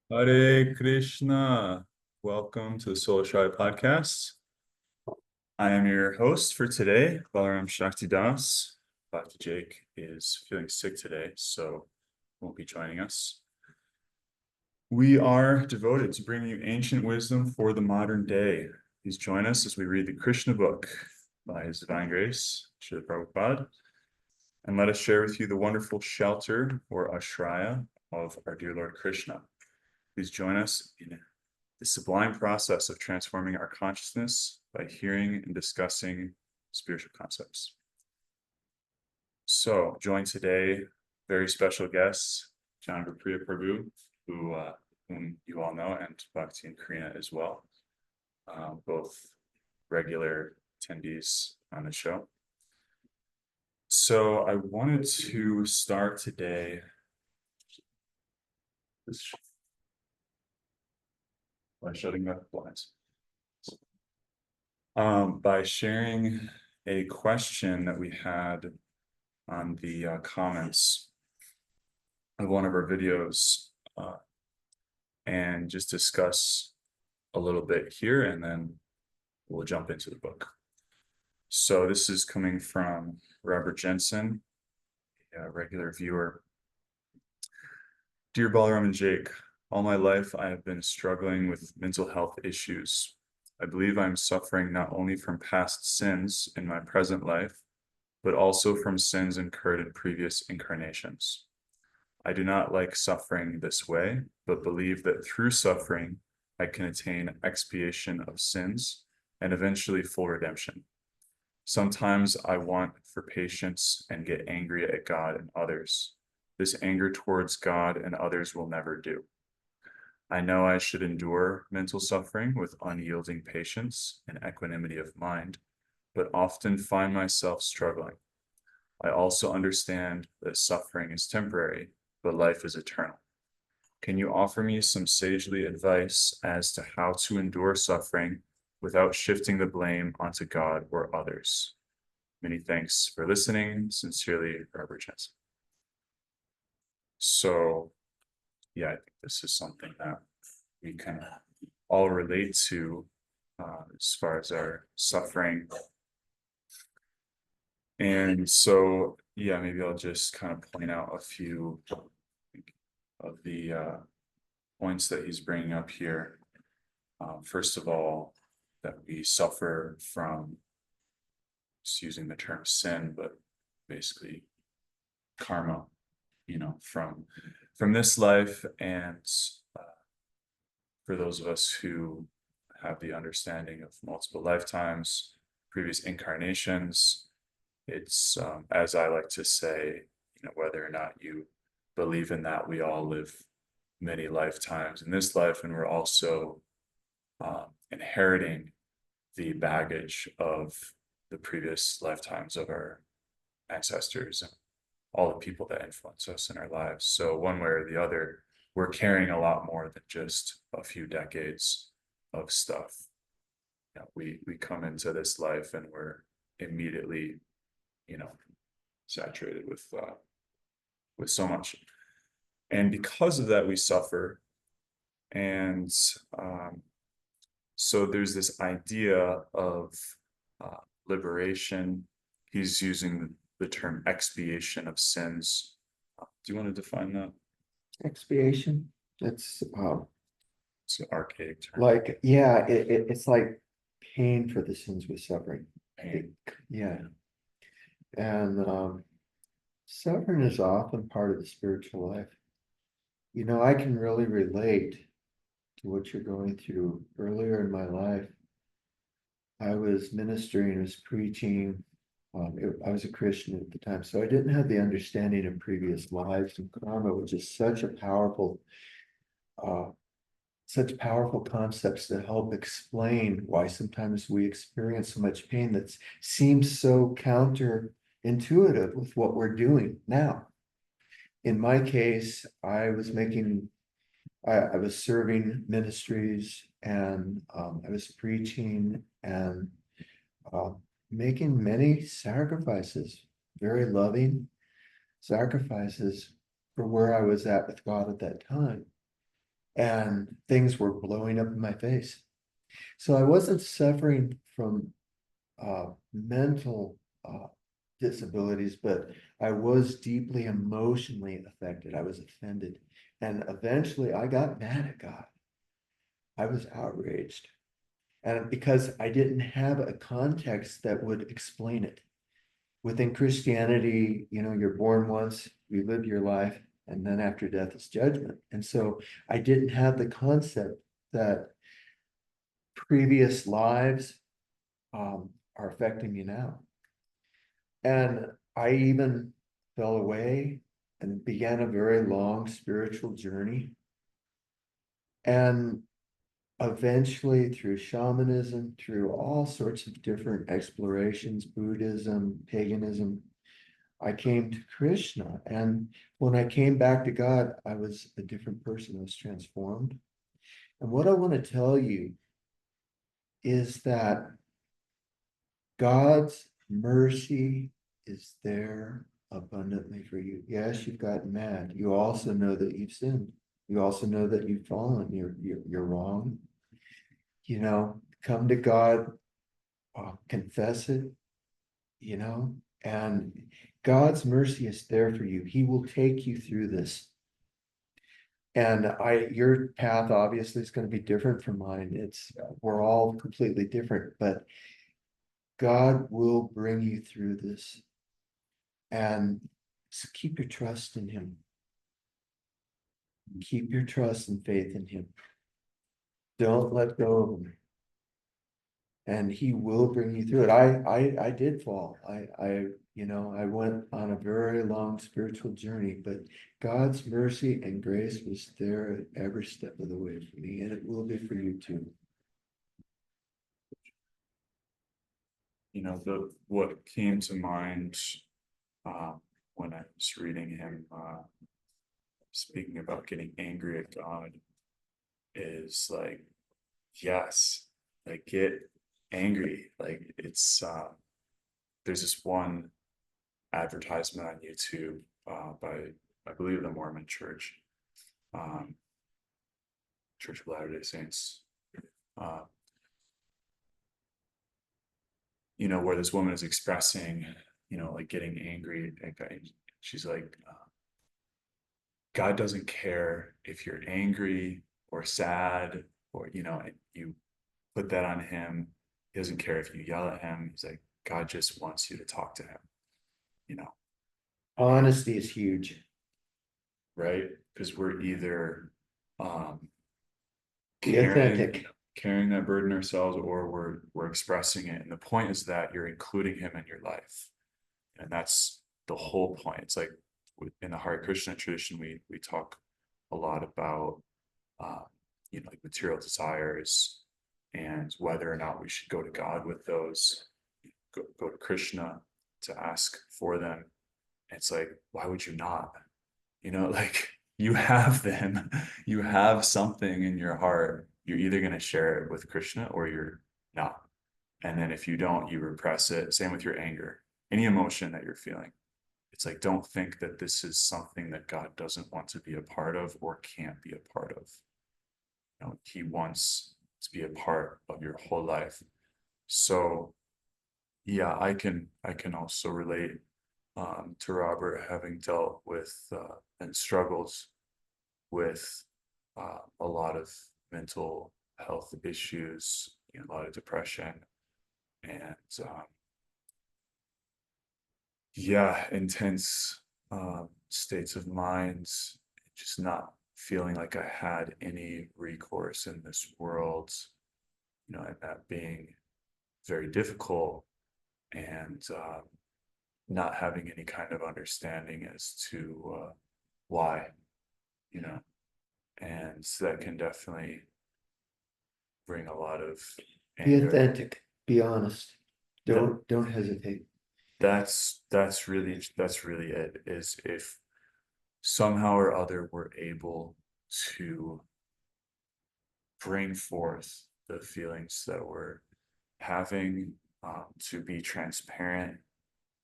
Hare Krishna. Welcome to the Soul Tribe podcast. I am your host for today, Balaram Shaktidas. Dr. Jake is feeling sick today, so won't be joining us. We are devoted to bringing you ancient wisdom for the modern day. Please join us as we read the Krishna book by His Divine Grace, Srila Prabhupada, and let us share with you the wonderful shelter or ashraya of our dear Lord Krishna. Please join us in the sublime process of transforming our consciousness by hearing and discussing spiritual concepts. So, join today very special guests, John Priya Prabhu, whom you all know, and Bhakti and Karina as well, both regular attendees on the show. So, I wanted to start today by shutting up the blinds. By sharing a question that we had on the comments of one of our videos, and just discuss a little bit here, and then we'll jump into the book. So this is coming from Robert Jensen, a regular viewer. Dear Balaram and Jake, all my life I have been struggling with mental health issues. I believe I'm suffering not only from past sins in my present life, but also from sins incurred in previous incarnations. I do not like suffering this way, but believe that through suffering, I can attain expiation of sins and eventually full redemption. Sometimes I want for patience and get angry at God and others. This anger towards God and others will never do. I know I should endure mental suffering with unyielding patience and equanimity of mind, but often find myself struggling. I also understand that suffering is temporary, but life is eternal. Can you offer me some sagely advice as to how to endure suffering without shifting the blame onto God or others? Many thanks for listening. Sincerely, Robert Jensen. So, yeah, I think this is something that we can all relate to as far as our suffering. And so, yeah, maybe I'll just kind of point out a few of the points that he's bringing up here. First of all, that we suffer from, just using the term sin, but basically karma, from this life. And for those of us who have the understanding of multiple lifetimes, previous incarnations, it's, as I like to say, whether or not you believe in that, we all live many lifetimes in this life, and we're also inheriting the baggage of the previous lifetimes of our ancestors and all the people that influence us in our lives. So one way or the other, we're carrying a lot more than just a few decades of stuff. We come into this life and we're immediately, saturated with so much. And because of that, we suffer. And so there's this idea of liberation. He's using the term expiation of sins. Do you want to define that? Expiation. It's It's an archaic term. like, yeah, it's like pain for the sins we're suffering. Pain. Yeah. And suffering is often part of the spiritual life. I can really relate to what you're going through. Earlier in my life, I was ministering, I was preaching. I was a Christian at the time, so I didn't have the understanding of previous lives and karma, which is such powerful concepts to help explain why sometimes we experience so much pain that seems so counterintuitive with what we're doing now. In my case, I was serving ministries, and I was preaching and making many sacrifices, very loving sacrifices for where I was at with God at that time. and things were blowing up in my face. So I wasn't suffering from mental disabilities, but I was deeply emotionally affected. I was offended. And eventually I got mad at God. I was outraged. And because I didn't have a context that would explain it. Within Christianity, you're born once, you live your life, and then after death is judgment. And so I didn't have the concept that previous lives are affecting me now. And I even fell away and began a very long spiritual journey. And eventually, through shamanism, through all sorts of different explorations, Buddhism, paganism, I came to Krishna. And when I came back to God, I was a different person. I was transformed. And what I want to tell you is that God's mercy is there abundantly for you. Yes, you've gotten mad. You also know that you've sinned. You also know that you've fallen. You're wrong. Come to God, confess it, and God's mercy is there for you. He will take you through this. And your path obviously is going to be different from mine. We're all completely different, but God will bring you through this. And so keep your trust in him. Keep your trust and faith in him. Don't let go of him. And he will bring you through it. I did fall. I went on a very long spiritual journey, but God's mercy and grace was there at every step of the way for me, and it will be for you too. What came to mind when I was reading him speaking about getting angry at God is like, yes, like get angry. Like it's there's this one advertisement on YouTube by, I believe, the Mormon Church, um, Church of Latter-day Saints, uh, where this woman is expressing, like getting angry at God. She's like, God doesn't care if you're angry or sad or, and you put that on him. He doesn't care if you yell at him. He's like, God just wants you to talk to him, you know, Honesty is huge. right? Because we're either um Be carrying authentic. carrying that burden ourselves, or we're expressing it. And the point is that you're including him in your life. And that's the whole point. It's like in the Hare Krishna tradition, we talk a lot about uh, like material desires and whether or not we should go to God with those, go to Krishna to ask for them. And it's like, why would you not? Like you have them, you have something in your heart. You're either going to share it with Krishna or you're not. And then if you don't, you repress it. Same with your anger, any emotion that you're feeling. It's like, don't think that this is something that God doesn't want to be a part of or can't be a part of. He wants to be a part of your whole life. So yeah, I can also relate to Robert, having dealt with and struggles with a lot of mental health issues, a lot of depression, and yeah, intense states of mind, just not feeling like I had any recourse in this world, and that being very difficult, and not having any kind of understanding as to why, you know, and so that can definitely bring a lot of Be anger. authentic. Be honest. Don't hesitate. That's really it, is if somehow or other we're able to bring forth the feelings that we're having, to be transparent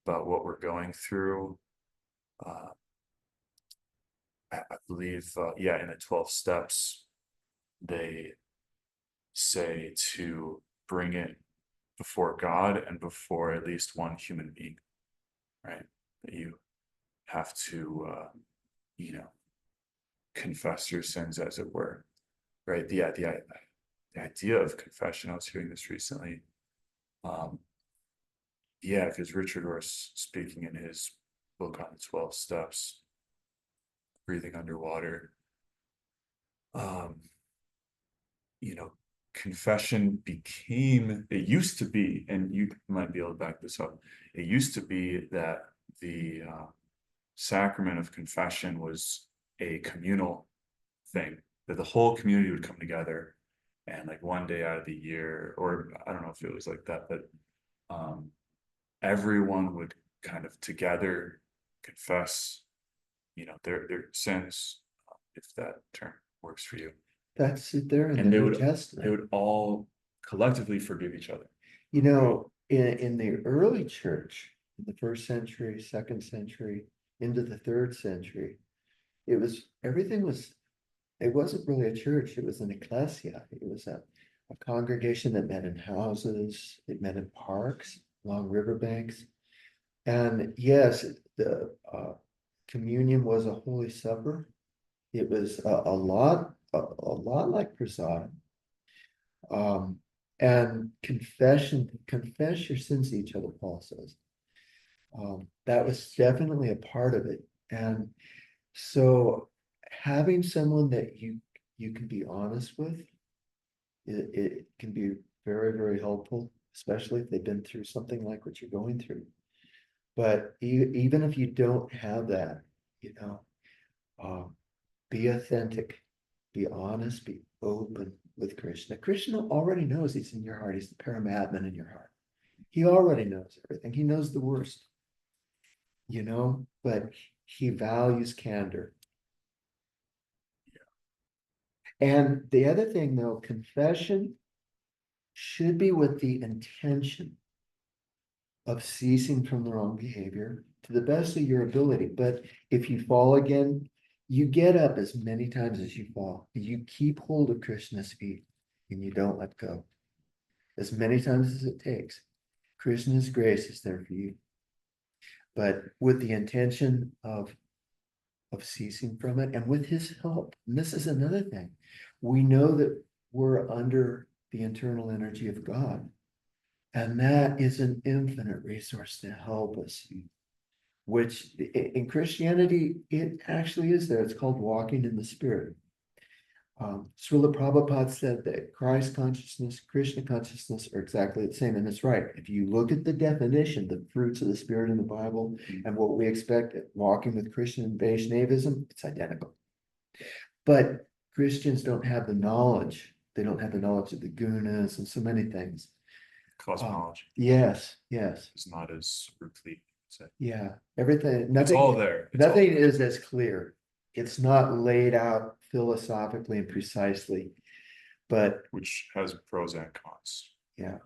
about what we're going through. uh, I believe, yeah, in the 12 steps, they say to bring it before God and before at least one human being, right? That you have to, confess your sins, as it were, right? The idea of confession, I was hearing this recently. Yeah, because Richard was speaking in his book on the 12 steps, breathing underwater. Um, confession became, it used to be, and you might be able to back this up, it used to be that the sacrament of confession was a communal thing, that the whole community would come together and like one day out of the year, or I don't know if it was like that, but everyone would kind of together confess, their sins, if that term works for you. That's it there in the And New they Testament. would all collectively forgive each other. You know, in the early church, in the first century, second century, into the third century, it wasn't really a church, it was an ecclesia. It was a congregation that met in houses, it met in parks, along riverbanks. And yes, the communion was a holy supper. It was a lot like prasadam. And confess your sins to each other, Paul says. That was definitely a part of it. And so having someone that you can be honest with, it can be very, very helpful, especially if they've been through something like what you're going through. But even if you don't have that, you know, be authentic, be honest, be open with Krishna. Krishna already knows he's in your heart. He's the Paramatman in your heart. He already knows everything. He knows the worst, but he values candor. And the other thing, though, confession should be with the intention of ceasing from the wrong behavior to the best of your ability. But if you fall again, you get up as many times as you fall. You keep hold of Krishna's feet and you don't let go as many times as it takes. Krishna's grace is there for you, but with the intention of ceasing from it and with his help. And this is another thing. We know that we're under the internal energy of God. And that is an infinite resource to help us, which in Christianity, it actually is there. It's called walking in the Spirit. Srila Prabhupada said that Christ consciousness, Krishna consciousness are exactly the same. And it's right. If you look at the definition, the fruits of the Spirit in the Bible, and what we expect at walking with Christian and Vaishnavism, it's identical. But Christians don't have the knowledge. They don't have the knowledge of the gunas and so many things. Cosmology. Yes. It's not as complete. Yeah, everything, It's all there. Nothing is as clear. It's not laid out philosophically and precisely, but which has pros and cons. yeah.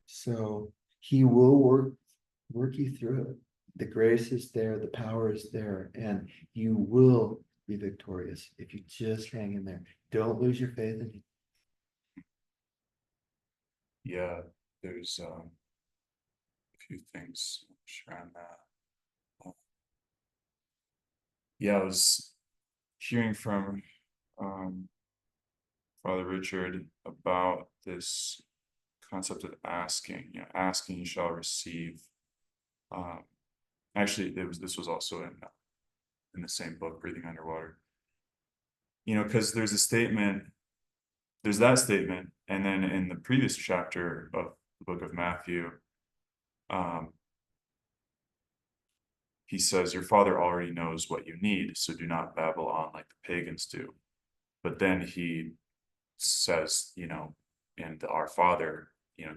So he will work you through it. The grace is there, the power is there, and you will be victorious if you just hang in there. Don't lose your faith in him. Yeah, there's a few things around that. Yeah, I was hearing from Father Richard about this concept of asking. Asking you shall receive. Actually, this was also in the same book, Breathing Underwater. Because there's that statement, and then in the previous chapter of the book of Matthew, he says, your Father already knows what you need, so do not babble on like the pagans do. But then he says, and Our Father,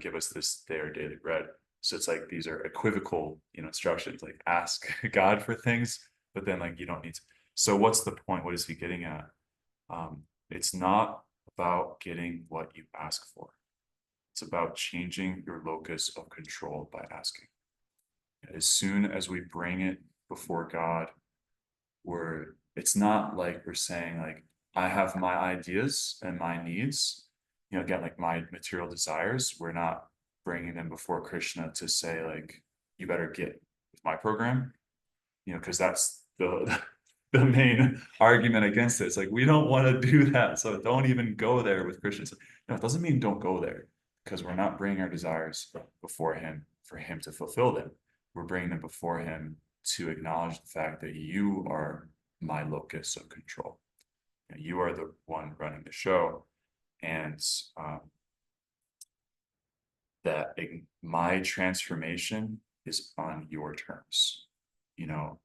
give us this day our daily bread. So it's like these are equivocal, instructions, like ask God for things, but then like you don't need to. So what's the point? What is he getting at? It's not about getting what you ask for. It's about changing your locus of control by asking. As soon as we bring it before God, it's not like we're saying like, I have my ideas and my needs, again, like my material desires. We're not bringing them before Krishna to say, like, you better get with my program, because that's the the main argument against it. It's like we don't want to do that, so don't even go there with Krishna. No, it doesn't mean don't go there, because we're not bringing our desires before him for him to fulfill them. We're bringing them before him to acknowledge the fact that you are my locus of control. You are the one running the show, and that my transformation is on your terms, you know,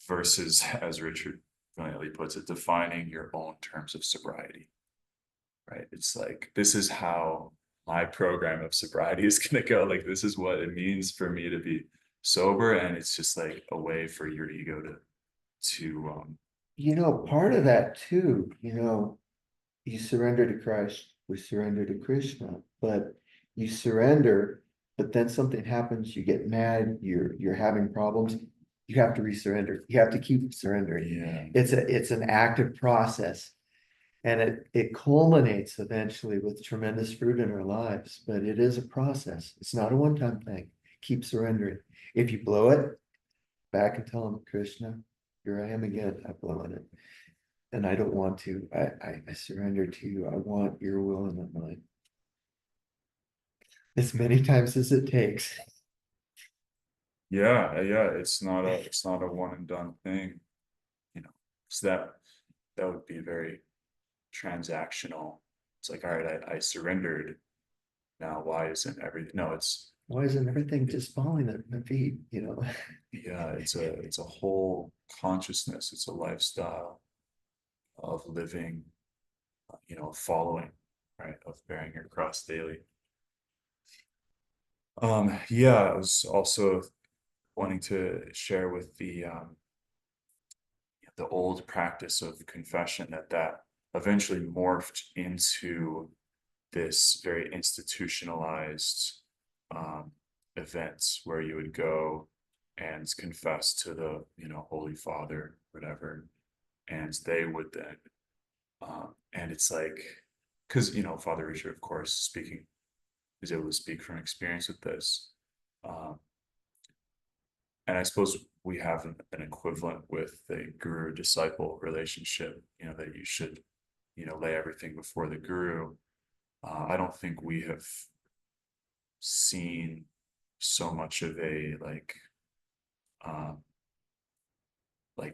versus, as Richard brilliantly puts it, defining your own terms of sobriety, right? It's like, this is how my program of sobriety is going to go. Like, this is what it means for me to be sober. And it's just like a way for your ego to, Part of that too, you surrender to Christ, we surrender to Krishna, but you surrender, but then something happens, you get mad, you're having problems, you have to resurrender. You have to keep surrendering. yeah. It's an active process. And it culminates eventually with tremendous fruit in our lives, but it is a process. It's not a one-time thing. Keep surrendering. If you blow it, back and tell him, Krishna, here I am again. I've blown it. And I don't want to. I surrender to you. I want your will and not mine. As many times as it takes. Yeah, it's not a one and done thing, so that would be very transactional. It's like, all right, I surrendered. Now, why isn't everything? No, Why isn't everything just falling at my feet? yeah, it's a whole consciousness. It's a lifestyle of living, following, right, of bearing your cross daily. Yeah, I was also wanting to share with the old practice of confession that eventually morphed into this very institutionalized events where you would go and confess to the Holy Father, whatever, and they would then and it's like, because Father Richard, of course, speaking is able to speak from experience with this, um, and I suppose we have an equivalent with the guru disciple relationship, that you should lay everything before the guru. I don't think we have seen so much of a um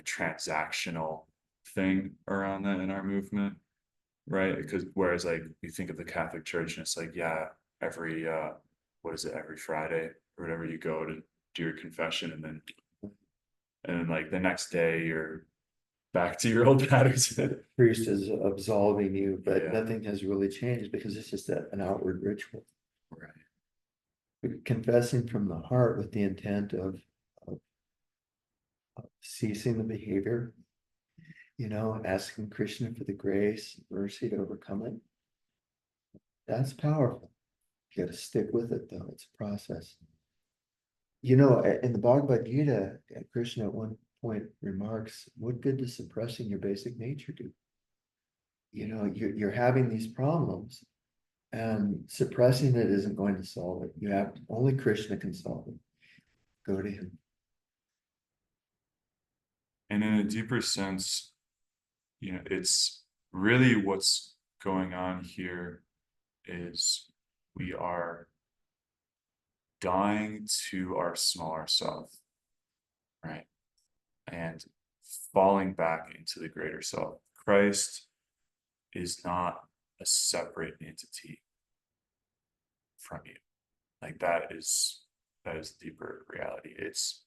transactional thing around that in our movement, right? Because whereas like you think of the Catholic Church and it's like, yeah, every what is it, every Friday or whatever, you go to do your confession, and then like the next day you're back to your old patterns. Priest is absolving you, but Yeah. nothing has really changed because it's just an outward ritual. Right. Confessing from the heart with the intent of ceasing the behavior, asking Krishna for the grace, mercy to overcome it. That's powerful. You got to stick with it though. It's a process. In the Bhagavad Gita, Krishna at one point remarks, what good does suppressing your basic nature do? You're having these problems and suppressing it isn't going to solve it. Only Krishna can solve it. Go to him. And in a deeper sense, it's really what's going on here is we are dying to our smaller self, right? And falling back into the greater self. Christ is not a separate entity from you. Like that is deeper reality. It's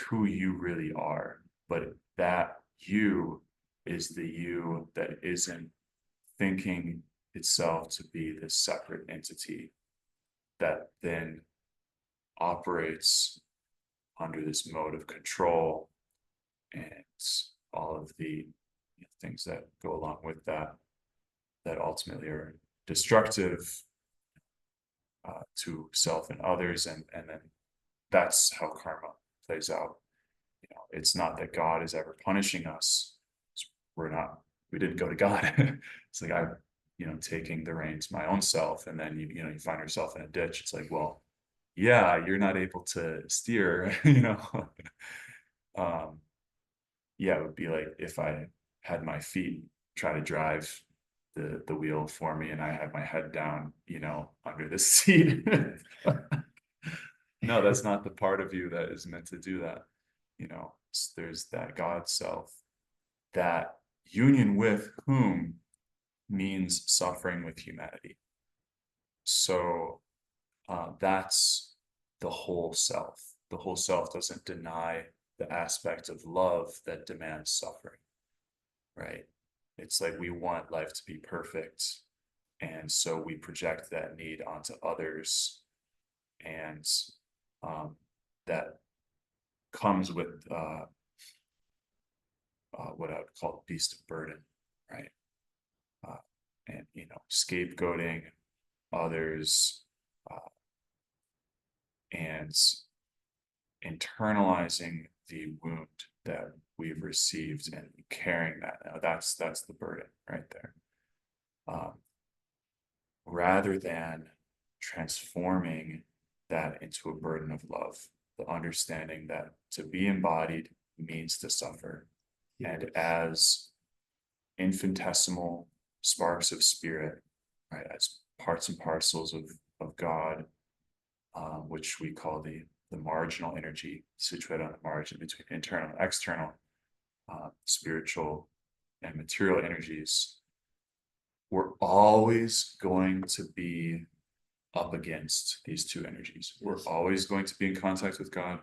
who you really are, but that you is the you that isn't thinking itself to be this separate entity that then operates under this mode of control and all of the things that go along with that ultimately are destructive to self and others, and then that's how karma plays out. It's not that God is ever punishing us. We're not we didn't go to God. It's like I, taking the reins my own self, and then you find yourself in a ditch. It's like, well, yeah, you're not able to steer, um, yeah, it would be like if I had my feet try to drive the wheel for me, and I had my head down, under the seat. No, that's not the part of you that is meant to do that. There's that God self, that union with whom means suffering with humanity. So that's the whole self. The whole self doesn't deny the aspect of love that demands suffering, right? It's like we want life to be perfect, and so we project that need onto others, and that comes with what I would call the beast of burden, right? Uh, and scapegoating others, uh, and internalizing the wound that we've received and carrying that. Now that's the burden right there. Um, rather than transforming that into a burden of love, the understanding that to be embodied means to suffer. And as infinitesimal sparks of spirit, right, as parts and parcels of God, which we call the marginal energy, situated on the margin between internal and external, spiritual and material energies, we're always going to be up against these two energies. We're always going to be in contact with God.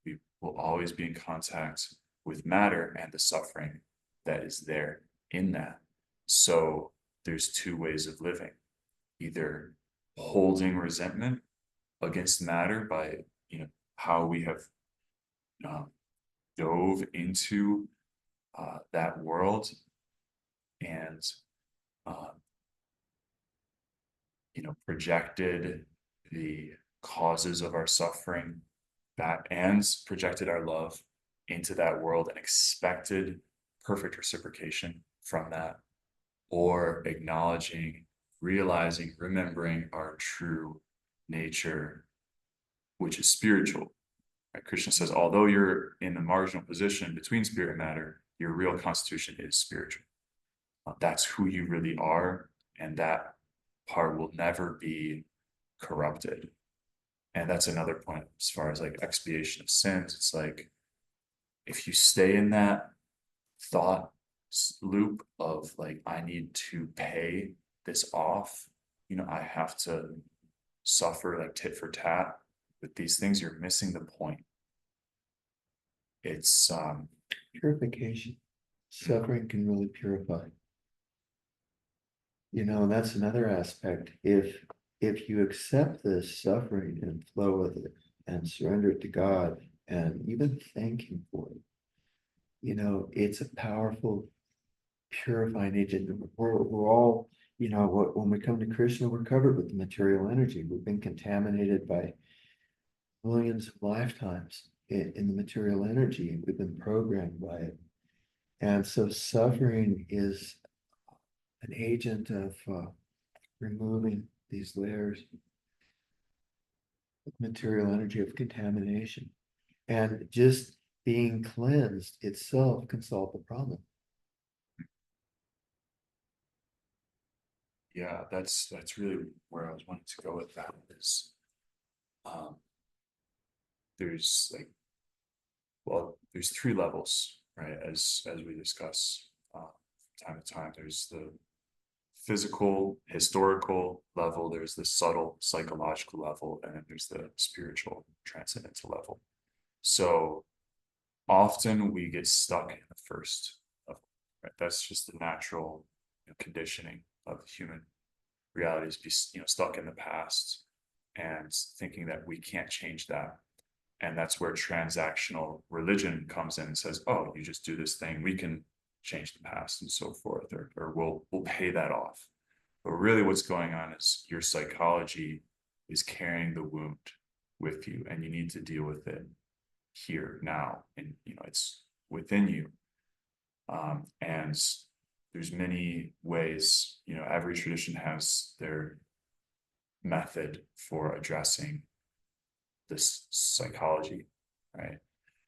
We will always be in contact with matter and the suffering that is there in that. So there's two ways of living: either holding resentment against matter by how we have dove into that world, and uh, projected the causes of our suffering back, and projected our love into that world, and expected perfect reciprocation from that, or acknowledging, realizing, remembering our true nature, which is spiritual. Right? Krishna says, although you're in the marginal position between spirit and matter, your real constitution is spiritual. That's who you really are, and that part will never be corrupted. And that's another point as far as like expiation of sins. It's like, if you stay in that thought loop of like, I need to pay this off, I have to suffer like tit for tat with these things, you're missing the point. It's Purification. Suffering can really purify. And that's another aspect. If you accept this suffering and flow with it and surrender it to God and even thank Him for it, it's a powerful purifying agent. We're all, when we come to Krishna, we're covered with the material energy. We've been contaminated by millions of lifetimes in the material energy. We've been programmed by it. And so suffering is an agent of removing these layers of material energy of contamination. And just being cleansed itself can solve the problem. Yeah, that's really where I was wanting to go with that. Is there's like, well, there's three levels, right? As we discuss from time to time. There's the physical, historical level, there's the subtle psychological level, and then there's the spiritual transcendental level. So often we get stuck in the first level, right? That's just the natural conditioning of human reality, is be stuck in the past and thinking that we can't change that. And that's where transactional religion comes in and says, oh, you just do this thing, we can change the past and so forth, or we'll pay that off. But really what's going on is your psychology is carrying the wound with you, and you need to deal with it here now, and it's within you. And there's many ways, every tradition has their method for addressing this psychology, right?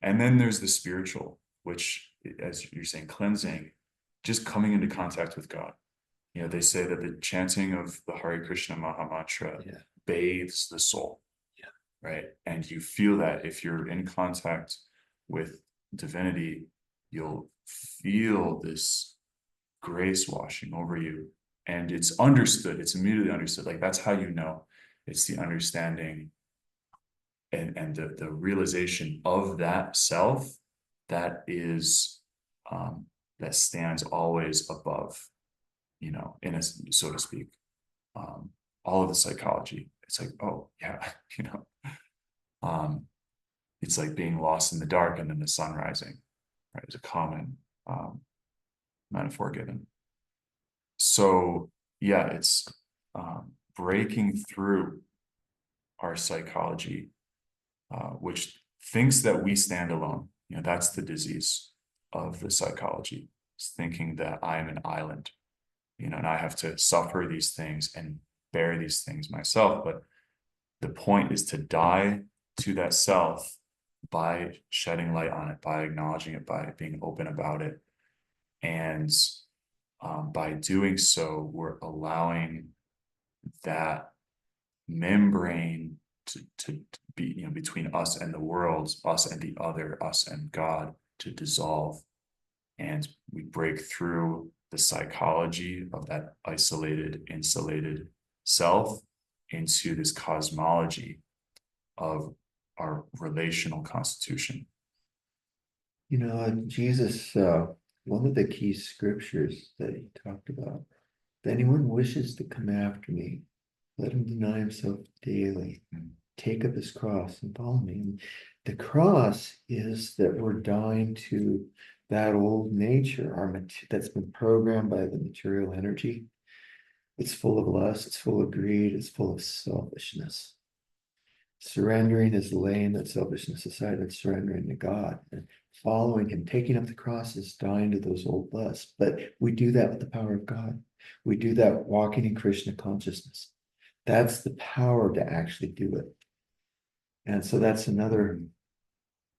And then there's the spiritual, which, as you're saying, cleansing, just coming into contact with God. They say that the chanting of the Hare Krishna Maha Mantra bathes the soul, right? And you feel that if you're in contact with divinity, you'll feel this grace washing over you. And it's understood, it's immediately understood. Like, that's how you know. It's the understanding and the realization of that self that is that stands always above, in a, so to speak, all of the psychology. It's like, oh yeah, it's like being lost in the dark and then the sun rising, right? It's a common metaphor given. So yeah, it's breaking through our psychology, which thinks that we stand alone. That's the disease of the psychology. It's thinking that I am an island, and I have to suffer these things and bear these things myself. But the point is to die to that self by shedding light on it, by acknowledging it, by being open about it. And by doing so, we're allowing that membrane to be, between us and the world, us and the other, us and God, to dissolve. And we break through the psychology of that isolated, insulated self into this cosmology of our relational constitution. Jesus, one of the key scriptures that he talked about, if anyone wishes to come after me, let him deny himself daily, take up his cross and follow me. And the cross is that we're dying to that old nature, that's been programmed by the material energy. It's full of lust, it's full of greed, it's full of selfishness. Surrendering is laying that selfishness aside and surrendering to God and following him. Taking up the cross is dying to those old lusts. But we do that with the power of God. We do that walking in Krishna consciousness. That's the power to actually do it. And so that's another.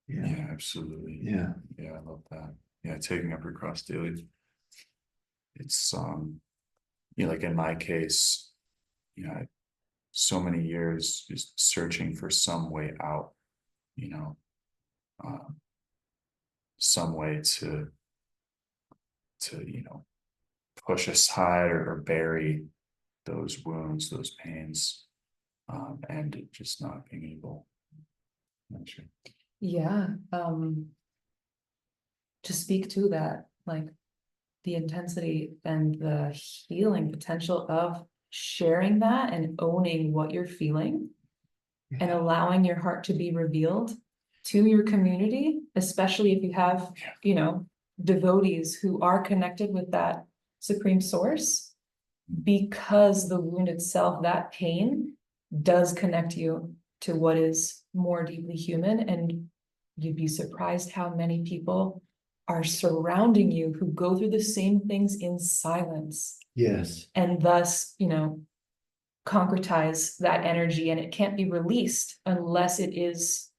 Yeah, absolutely. Yeah. I love that. Yeah, taking up your cross daily. It's like in my case, so many years just searching for some way out, some way to push aside or bury those wounds, those pains, and just not being able. Not sure. Yeah. To speak to that, like the intensity and the healing potential of sharing that and owning what you're feeling and allowing your heart to be revealed to your community, especially if you have, devotees who are connected with that supreme source, because the wound itself, that pain, does connect you to what is more deeply human. And you'd be surprised how many people are surrounding you who go through the same things in silence. Yes. And thus, concretize that energy, and it can't be released unless it is,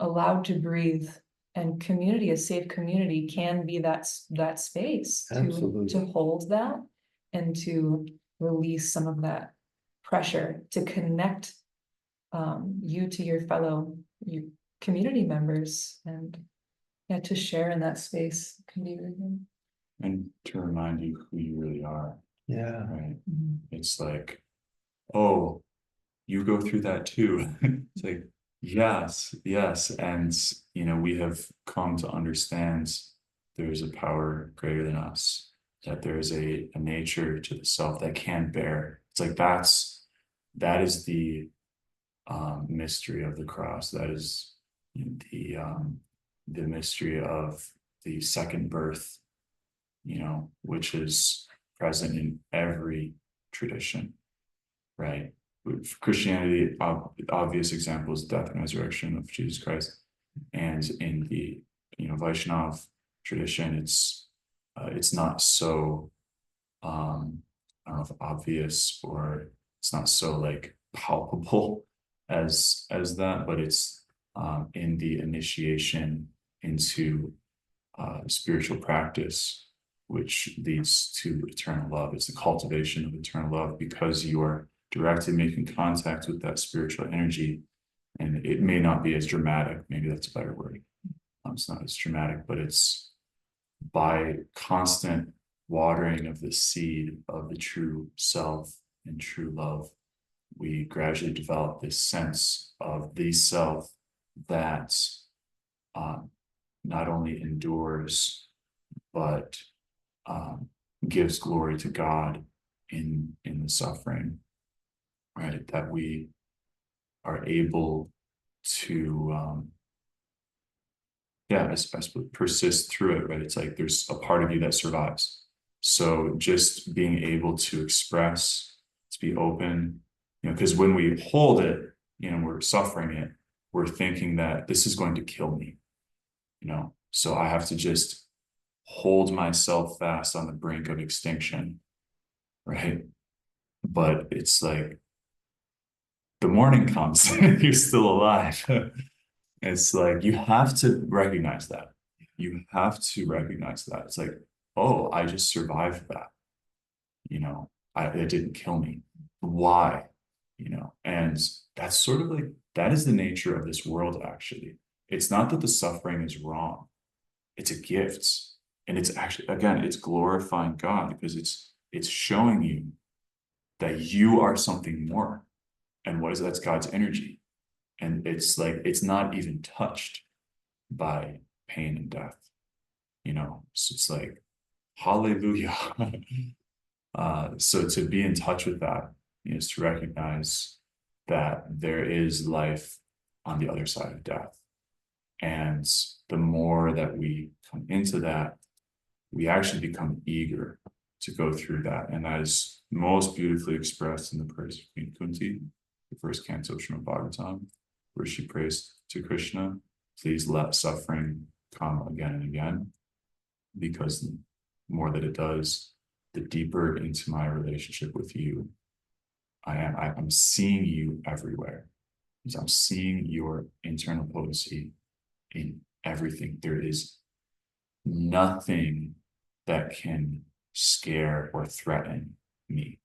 allowed to breathe. And community, a safe community, can be that space to hold that and to release some of that pressure, to connect you to your fellow community members, and to share in that space can be really good. And to remind you who you really are. Yeah. Right. Mm-hmm. It's like, oh, you go through that too. It's like, yes. And, we have come to understand there's a power greater than us, that there is a nature to the self that can bear. It's like, that is the mystery of the cross. That is the mystery of the second birth, which is present in every tradition, right? With Christianity, obvious example is death and resurrection of Jesus Christ. And in the, Vaishnav tradition, it's it's not so, I don't know if obvious, or it's not so like palpable as that, but it's in the initiation into spiritual practice, which leads to eternal love. It's the cultivation of eternal love, because you are directly making contact with that spiritual energy. And it may not be as dramatic, maybe that's a better word. It's not as dramatic, but it's by constant watering of the seed of the true self and true love, we gradually develop this sense of the self that not only endures, but gives glory to God in the suffering, right? That we are able to I suppose persist through it, right? It's like there's a part of you that survives. So just being able to express, to be open, because when we hold it, we're suffering it, we're thinking that this is going to kill me, so I have to just hold myself fast on the brink of extinction, right? But it's like the morning comes and you're still alive. It's like you have to recognize that. You have to recognize that. It's like, oh, I just survived that. It didn't kill me. Why? And that's sort of like, that is the nature of this world, actually. It's not that the suffering is wrong. It's a gift. And it's actually, again, it's glorifying God, because it's showing you that you are something more. And what is that? That's God's energy. And it's like, it's not even touched by pain and death, so it's like, hallelujah. So to be in touch with that is to recognize that there is life on the other side of death. And the more that we come into that, we actually become eager to go through that. And that is most beautifully expressed in the prayers of Queen Kunti, the first canto of Srimad Bhagavatam, where she prays to Krishna, please let suffering come again and again, because the more that it does, the deeper into my relationship with you I'm seeing you everywhere. Because I'm seeing your internal potency in everything. There is nothing that can scare or threaten me.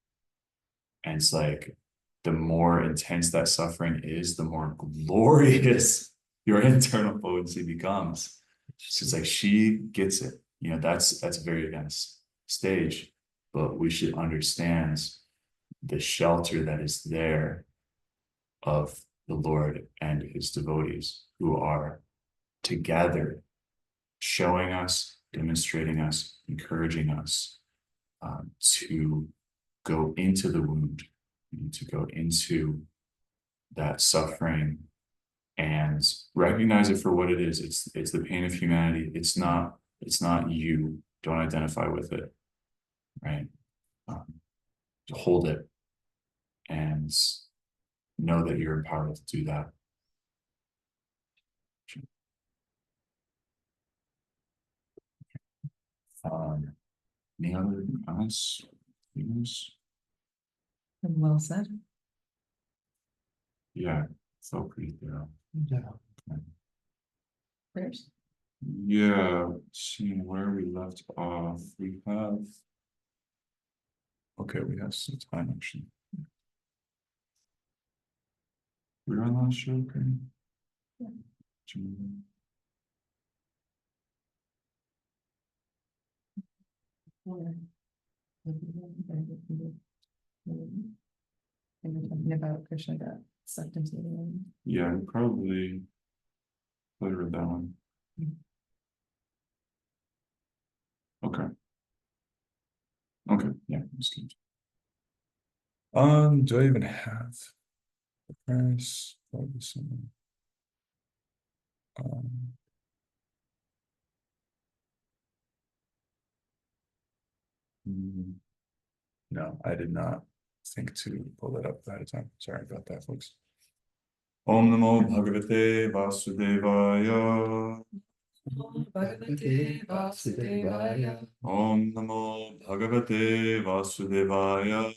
And it's like, the more intense that suffering is, the more glorious your internal potency becomes. So it's like, she gets it. That's a very advanced stage, but we should understand the shelter that is there of the Lord and his devotees, who are together showing us, demonstrating us, encouraging us to go into the wound, to go into that suffering and recognize it for what it is. It's the pain of humanity. It's not you. Don't identify with it, right? Hold it and know that you're empowered to do that. Any other comments? Well said. Yeah, felt pretty thorough. Yeah. Prayers. Yeah, seeing where we left off, we have. Okay, we have some time actually. We're on last show, okay? Yeah. And we're talking about Krishna got sucked into the room. Yeah, we probably put her down. Okay. Okay, yeah, that's good. Do I even have the price? Probably some. No, I did not think to pull that up ahead of time. Sorry about that, folks. Om Namo Bhagavate Vasudevaya. Bhagavate Vasudevaya. Om Namo Bhagavate Vasudevaya.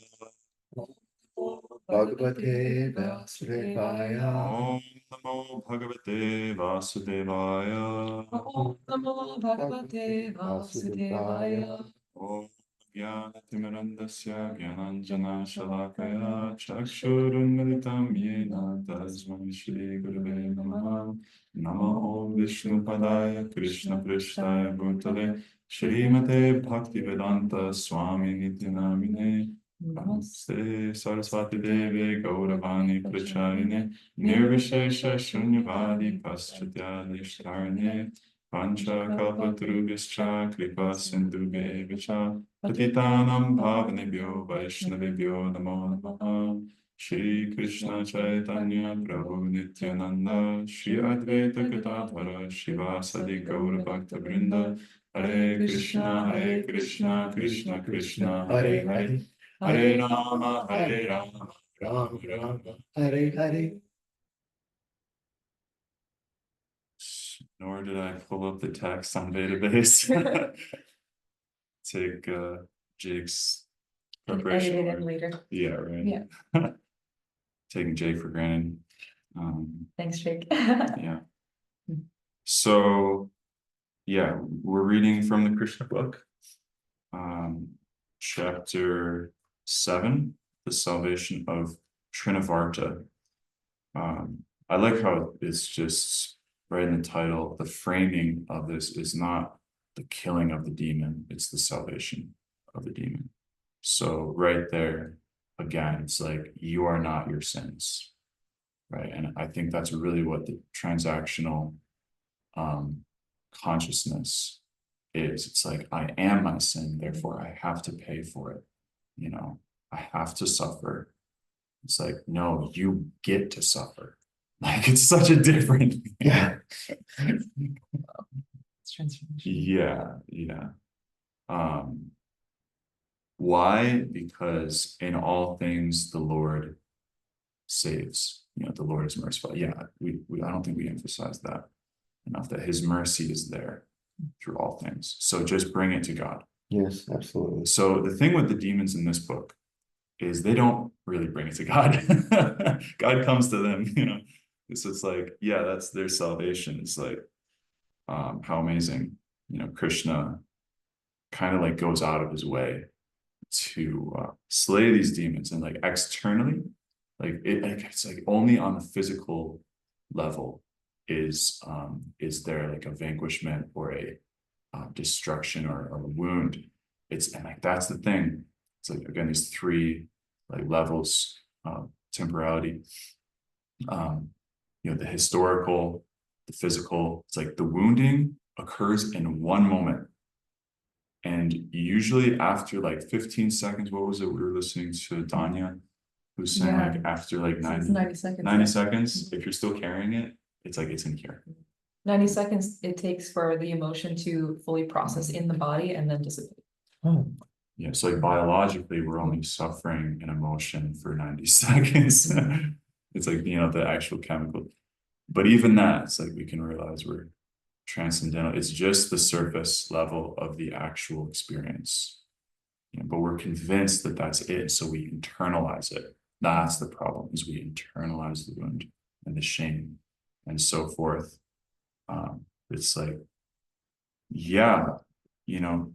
Bhagavate Vasudevaya. Om Namo Bhagavate Vasudevaya. Om Namo Bhagavate Vasudevaya. Om Jnanatimandasya Jnananjana Shalakaya Chakshurunmilitam Yena Tasmai Shri Gurave Namaha. Namo Om Vishnu Padaya Krishna Prishtaya Bhutale Shrimate Bhaktivedanta Swami Nityanamine Namaste Saraswati Deve Gauravani Pracharine Nirvishesha Shunyavadi Paschatya Pancha Kalpatarubhishcha Kripa Sindhubheva Patitanam Bhavanebhyo Vaishnavebhyo Namo Namaha. Shri Krishna Chaitanya Prabhu Nityananda Shri Advaita Gadadhara Shivasadi Gaura Bhakta Vrinda Hare Krishna Krishna Krishna Hare Hare Hare Rama Rama Rama Hare Hare. Nor did I pull up the text on database. Take Jake's Can preparation. edit it in work. later. Yeah, right. Yeah. Taking Jake for granted. Thanks, Jake. Yeah. So, yeah, we're reading from the Krishna book, chapter 7, the salvation of Trnavarta. I like how it's just right in the title. The framing of this is not the killing of the demon, it's the salvation of the demon. So right there, again, it's like you are not your sins, right? And I think that's really what the transactional consciousness is. It's like I am my sin, therefore I have to pay for it. You know, I have to suffer. It's like, no, you get to suffer. Like it's such a different thing. Yeah. It's transformation. Yeah. Why? Because in all things the Lord saves. You know, the Lord is merciful. Yeah, I don't think we emphasize that enough, that his mercy is there through all things. So just bring it to God. Yes, absolutely. So the thing with the demons in this book is they don't really bring it to God. God comes to them, you know. So it's like, yeah, that's their salvation. It's like, how amazing, you know, Krishna kind of like goes out of his way to slay these demons, and like externally, like it's like only on the physical level is there like a vanquishment or a destruction or a wound. It's, and like that's the thing. It's like, again, these three like levels of temporality. You know, the historical, the physical. It's like the wounding occurs in one moment. And usually after like 15 seconds, what was it? We were listening to Danya, who's saying like after like 90 seconds. 90 seconds, if you're still carrying it, it's like it's in here. 90 seconds it takes for the emotion to fully process in the body and then dissipate. Oh, Yeah, so like biologically, we're only suffering an emotion for 90 seconds. It's like, you know, the actual chemical. But even that, it's like we can realize we're transcendental. It's just the surface level of the actual experience. You know, but we're convinced that that's it, so we internalize it. That's the problem, is we internalize the wound and the shame and so forth. It's like, yeah, you know,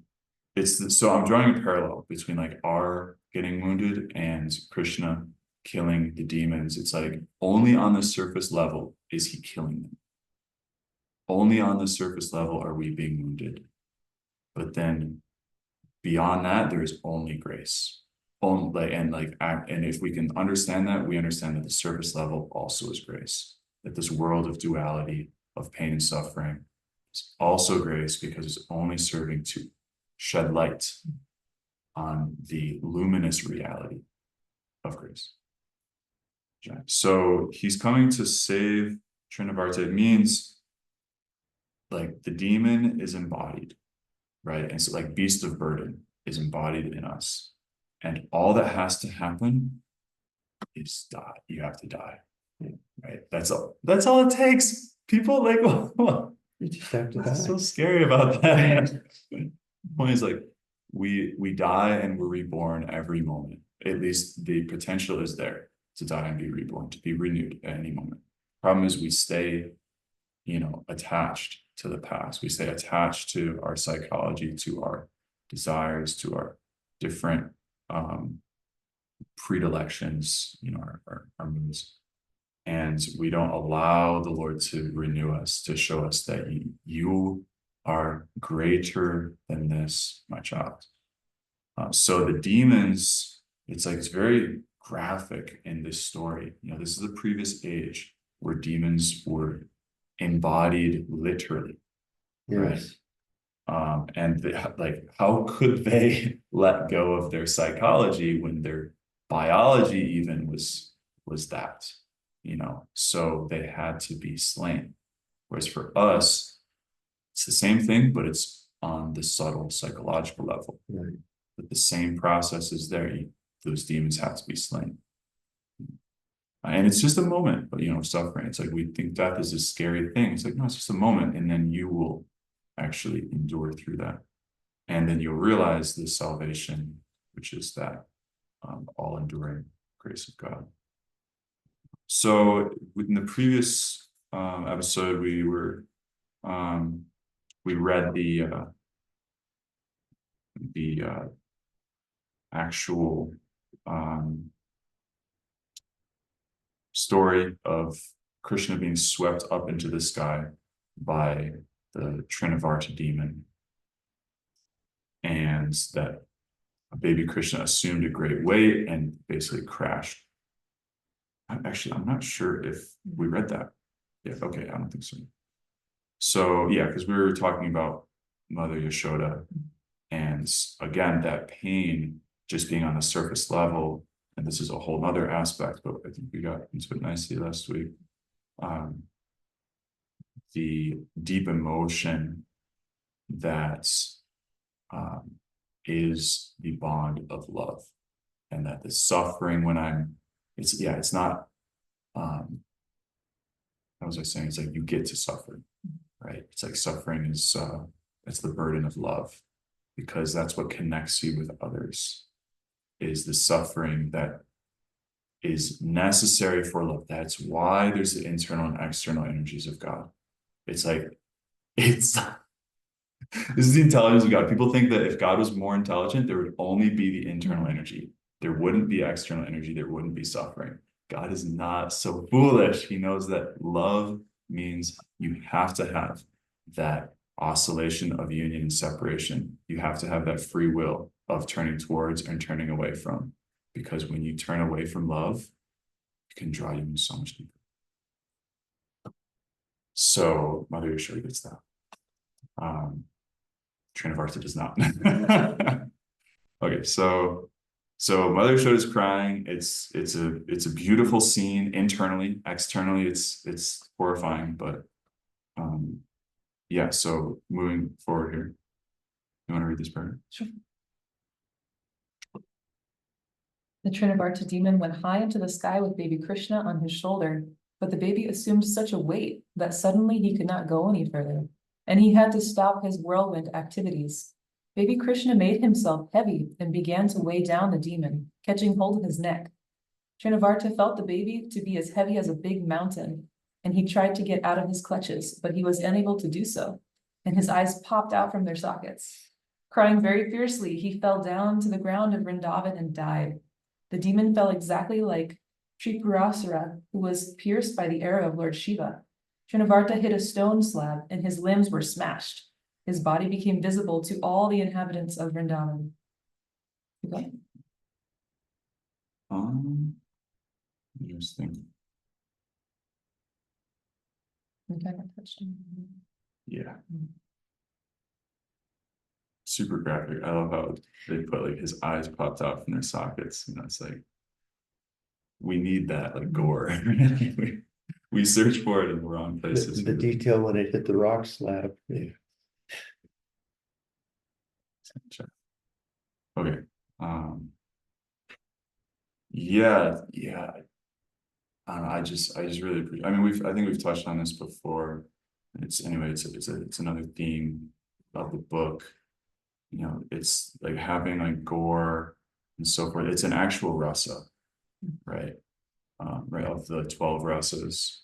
so I'm drawing a parallel between like our getting wounded and Krishna killing the demons. It's like only on the surface level is he killing them. Only on the surface level are we being wounded. But then beyond that, there is only grace. And if we can understand that, we understand that the surface level also is grace. That this world of duality, of pain and suffering, is also grace, because it's only serving to shed light on the luminous reality of grace. So he's coming to save Trnavarta. It means like the demon is embodied, right? And so like beast of burden is embodied in us. And all that has to happen is die. You have to die, right? That's all it takes. People like, You just have to What's die. so scary about that? Point is like, we die and we're reborn every moment. At least the potential is there to die and be reborn, to be renewed at any moment. Problem is we stay, attached to the past. We stay attached to our psychology, to our desires, to our different predilections, our moods. And we don't allow the Lord to renew us, to show us that you are greater than this, my child. So the demons, it's very graphic in this story. This is the previous age where demons were embodied literally, right? Yes. And how could they let go of their psychology when their biology even was that, so they had to be slain. Whereas for us, it's the same thing, but it's on the subtle psychological level. Right. But the same process is there. Those demons have to be slain. And it's just a moment, but suffering. It's like we think death is a scary thing. It's like, no, it's just a moment, and then you will actually endure through that. And then you'll realize the salvation, which is that all-enduring grace of God. So in the previous episode, we read the actual story of Krishna being swept up into the sky by the Trnavarta demon, and that baby Krishna assumed a great weight and basically crashed. I'm not sure if we read that. Yeah, okay, I don't think so. So yeah, because we were talking about Mother Yashoda, and again, that pain just being on the surface level, and this is a whole other aspect, but I think we got into it nicely last week. The deep emotion that is the bond of love, and that the suffering when it's not, how was I saying? It's like you get to suffer, right? It's like suffering is, it's the burden of love, because that's what connects you with others, is the suffering that is necessary for love. That's why there's the internal and external energies of God. It's like, this is the intelligence of God. People think that if God was more intelligent, there would only be the internal energy. There wouldn't be external energy. There wouldn't be suffering. God is not so foolish. He knows that love means you have to have that oscillation of union and separation. You have to have that free will of turning towards and turning away from. Because when you turn away from love, it can draw you in so much deeper. So Mother Yashoda gets that. Trnavarta does not. Okay, so Mother Yashoda is crying. It's a beautiful scene internally. Externally, it's horrifying, but yeah. So moving forward here, you want to read this part? Sure. The Trinavarta demon went high into the sky with baby Krishna on his shoulder, but the baby assumed such a weight that suddenly he could not go any further, and he had to stop his whirlwind activities. Baby Krishna made himself heavy and began to weigh down the demon, catching hold of his neck. Trinavarta felt the baby to be as heavy as a big mountain, and he tried to get out of his clutches, but he was unable to do so, and his eyes popped out from their sockets. Crying very fiercely, he fell down to the ground of Vrindavan and died. The demon fell exactly like Tripurasura, who was pierced by the arrow of Lord Shiva. Trinavarta hit a stone slab, and his limbs were smashed. His body became visible to all the inhabitants of Vrindavan. Okay. Interesting. Okay, I touched him. Yeah. Super graphic. I love how they put like his eyes popped out from their sockets, and that's like, we need that like gore. we search for it in the wrong places. The detail when it hit the rock slab. Yeah. Okay. Yeah. I just really I think we've touched on this before. It's another theme of the book. You know, it's like having like gore and so forth. It's an actual rasa, right? Right, of the 12 rasas.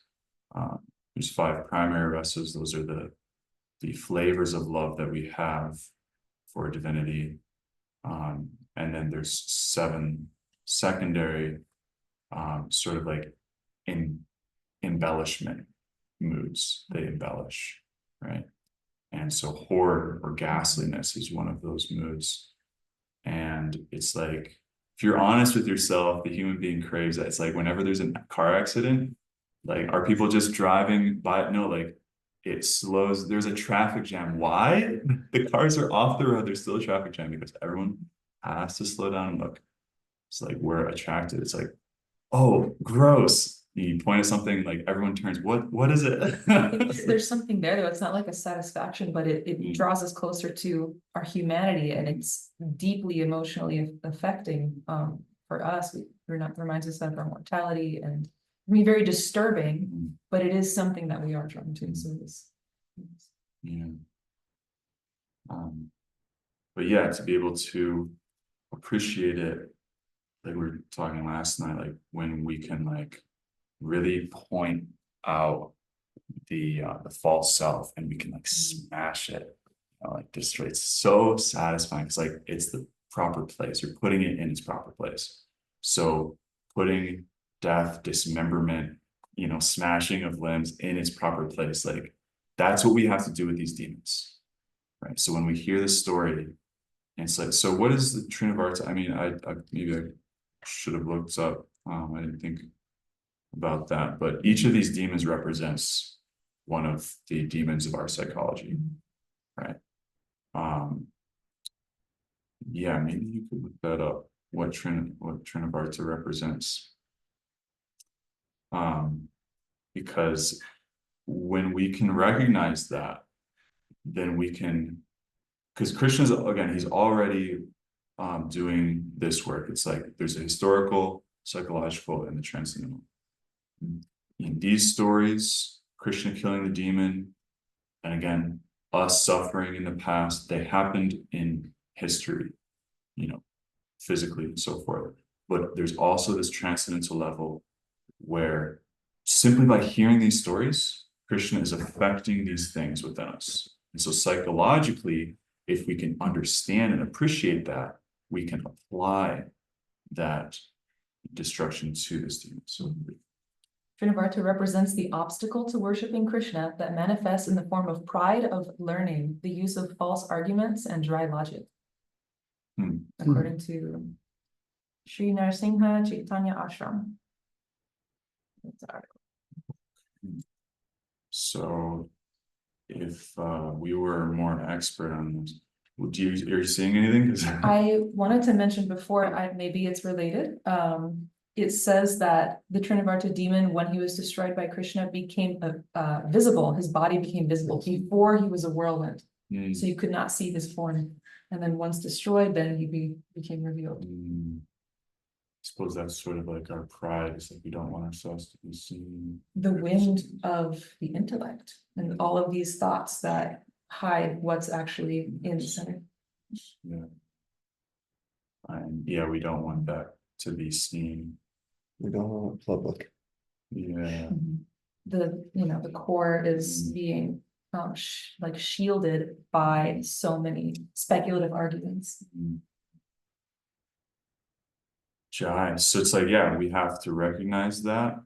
There's 5 primary rasas. Those are the flavors of love that we have for divinity. And then there's 7 secondary sort of like embellishment moods. They embellish, right? And so horror or ghastliness is one of those moods. And it's like, if you're honest with yourself, the human being craves that. It's like whenever there's a car accident, like, are people just driving by? No, like it slows. There's a traffic jam. Why? The cars are off the road. There's still a traffic jam because everyone has to slow down and look. It's like we're attracted. It's like, oh, gross. You point at something, like everyone turns, what is it? There's something there, though. It's not like a satisfaction, but it draws us closer to our humanity, and it's deeply emotionally affecting for us. It reminds us of our mortality, and I mean, very disturbing, but it is something that we are drawn to. So Yeah. But yeah, to be able to appreciate it, like we were talking last night, like when we can like really point out the false self and we can like smash it, like destroy. It's so satisfying. It's like it's the proper place. You're putting it in its proper place. So putting death, dismemberment, smashing of limbs in its proper place, like that's what we have to do with these demons, right? So when we hear this story, and it's like, so what is the Trnavarta? I mean, I maybe I should have looked up. I didn't think about that, but each of these demons represents one of the demons of our psychology, right? Yeah, maybe you could look that up, what Trnavarta represents. Because when we can recognize that, then we can, because Krishna's, again, he's already doing this work. It's like there's a historical, psychological, and the transcendental. In these stories, Krishna killing the demon, and again, us suffering in the past, they happened in history, physically and so forth. But there's also this transcendental level where simply by hearing these stories, Krishna is affecting these things within us. And so psychologically, if we can understand and appreciate that, we can apply that destruction to this demon. So Trnavarta represents the obstacle to worshiping Krishna that manifests in the form of pride of learning, the use of false arguments, and dry logic. According to Sri Narasimha Chaitanya Ashram. That's the article. So if we were more expert on this, are you seeing anything? I wanted to mention before, maybe it's related. It says that the Trnavarta demon, when he was destroyed by Krishna, became visible. His body became visible before he was a whirlwind. So you could not see his form. And then once destroyed, then he became revealed. I suppose that's sort of like our pride. It's like we don't want ourselves to be seen. The wind of the intellect and all of these thoughts that hide what's actually in the center. Yeah. And yeah, we don't want that to be seen. We don't want it public. Yeah. The core is being shielded by so many speculative arguments. Jai. So it's like, yeah, we have to recognize that.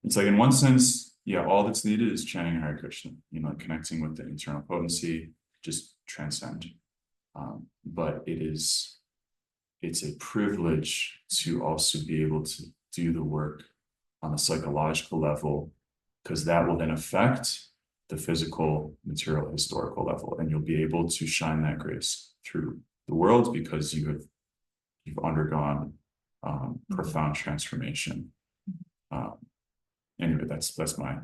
It's like in one sense, yeah, all that's needed is chanting Hare Krishna, connecting with the internal potency, just transcend. But it's a privilege to also be able to do the work on a psychological level, because that will then affect the physical, material, historical level, and you'll be able to shine that grace through the world because you've undergone profound transformation. Anyway, that's my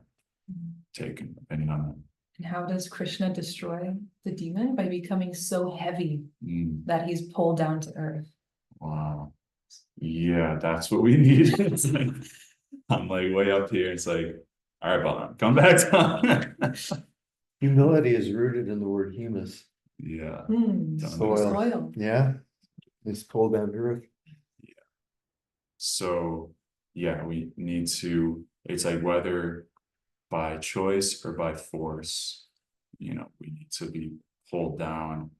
take and opinion on that. And how does Krishna destroy the demon? By becoming so heavy that he's pulled down to earth. Wow. Yeah, that's what we need. It's like, I'm like way up here. It's like, all right, Balaram, come back down. Humility is rooted in the word humus, Yeah. Hmm, soil. soil. Yeah, it's pulled down to earth. So, yeah, we need to, it's like whether by choice or by force, we need to be pulled down.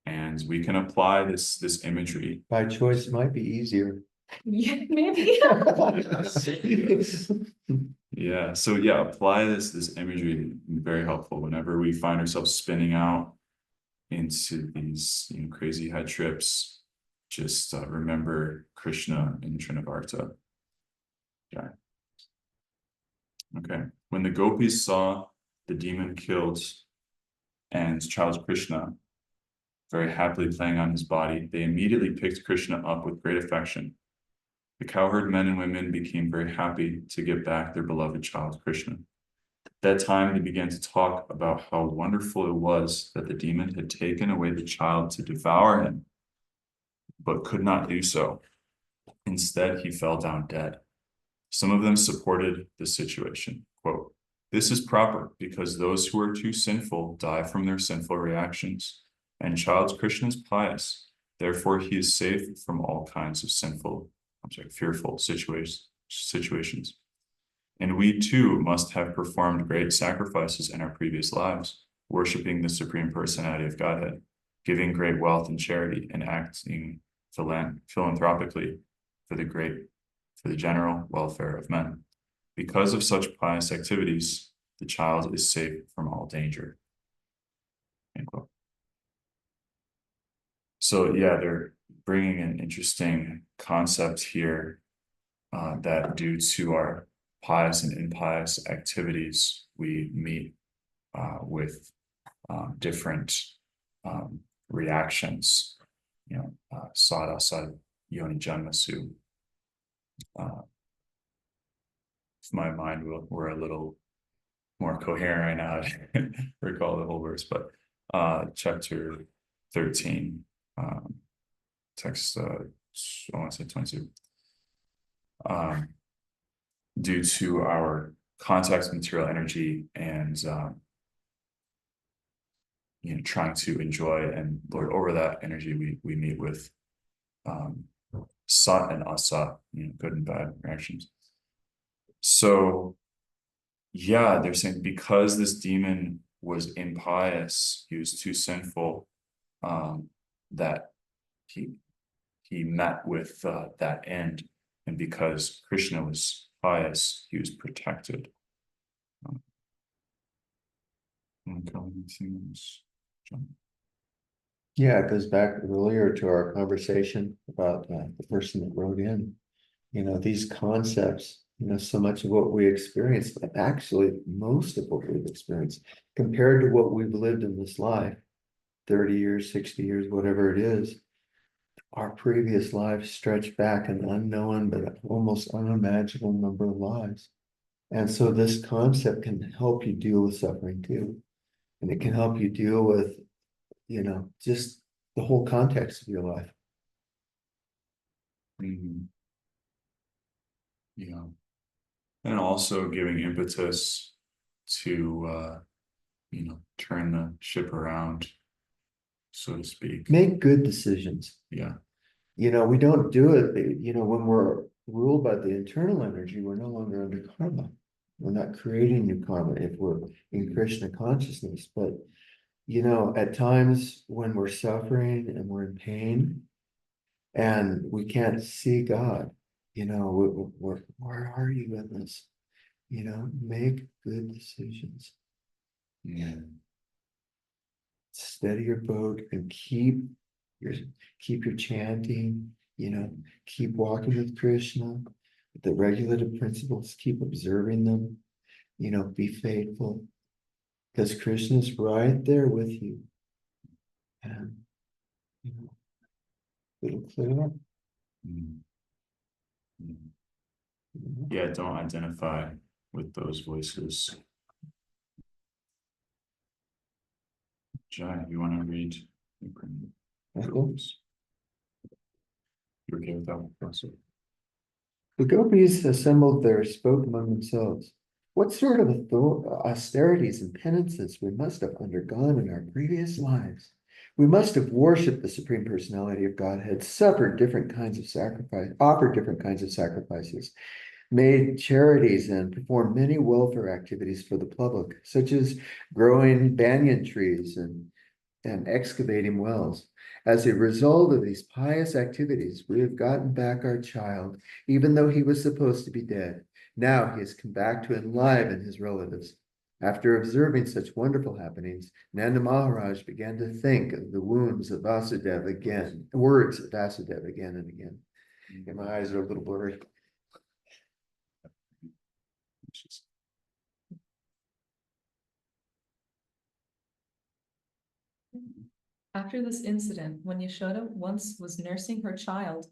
And we can apply this imagery. By choice might be easier. Yeah, maybe. Yeah, so yeah, apply this imagery, very helpful whenever we find ourselves spinning out into these crazy head trips. Just remember Krishna in Trnavarta. Yeah. Okay. When the gopis saw the demon killed and child Krishna very happily playing on his body, they immediately picked Krishna up with great affection. The cowherd men and women became very happy to get back their beloved child Krishna. At that time, they began to talk about how wonderful it was that the demon had taken away the child to devour him, but could not do so. Instead, he fell down dead. Some of them supported the situation. Quote, "This is proper because those who are too sinful die from their sinful reactions, and child Krishna is pious. Therefore, he is safe from all kinds of fearful situations. And we too must have performed great sacrifices in our previous lives, worshiping the Supreme Personality of Godhead, giving great wealth and charity, and acting philanthropically for the general welfare of men. Because of such pious activities, the child is safe from all danger." End quote. So yeah, they're bringing an interesting concept here that due to our pious and impious activities, we meet with different reactions. Sada yoni janmasu. If my mind were a little more coherent right now, I recall the whole verse, but chapter 13, text I want to say 22. Due to our contact with material energy and trying to enjoy and lord over that energy, we meet with sat and asat, good and bad reactions. So yeah, they're saying because this demon was impious, he was too sinful, that he met with that end, and because Krishna was pious, he was protected. Yeah, it goes back earlier to our conversation about the person that wrote in. These concepts, so much of what we experience, but actually most of what we've experienced compared to what we've lived in this life, 30 years, 60 years, whatever it is, our previous lives stretch back an unknown but almost unimaginable number of lives. And so this concept can help you deal with suffering too. And it can help you deal with, just the whole context of your life. Mhm. Yeah. And also giving impetus to turn the ship around, so to speak. Make good decisions. Yeah. We don't do it, when we're ruled by the internal energy, we're no longer under karma. We're not creating new karma if we're in Krishna consciousness. But, at times when we're suffering and we're in pain and we can't see God, where are you in this? Make good decisions. Yeah. Steady your boat and keep your chanting, keep walking with Krishna, the regulative principles, keep observing them, be faithful, because Krishna's right there with you. And it'll clear up. Mhm. Yeah, don't identify with those voices. Jai, you want to read? You're okay with that one, Professor? The gopis assembled there, spoke among themselves. What sort of austerities and penances we must have undergone in our previous lives. We must have worshipped the Supreme Personality of Godhead, suffered different kinds of sacrifice, offered different kinds of sacrifices, made charities, and performed many welfare activities for the public, such as growing banyan trees and excavating wells. As a result of these pious activities, we have gotten back our child, even though he was supposed to be dead. Now he has come back to enliven his relatives. After observing such wonderful happenings, Nanda Maharaj began to think of the words of Vasudev again and again. And my eyes are a little blurry. After this incident, when Yashoda once was nursing her child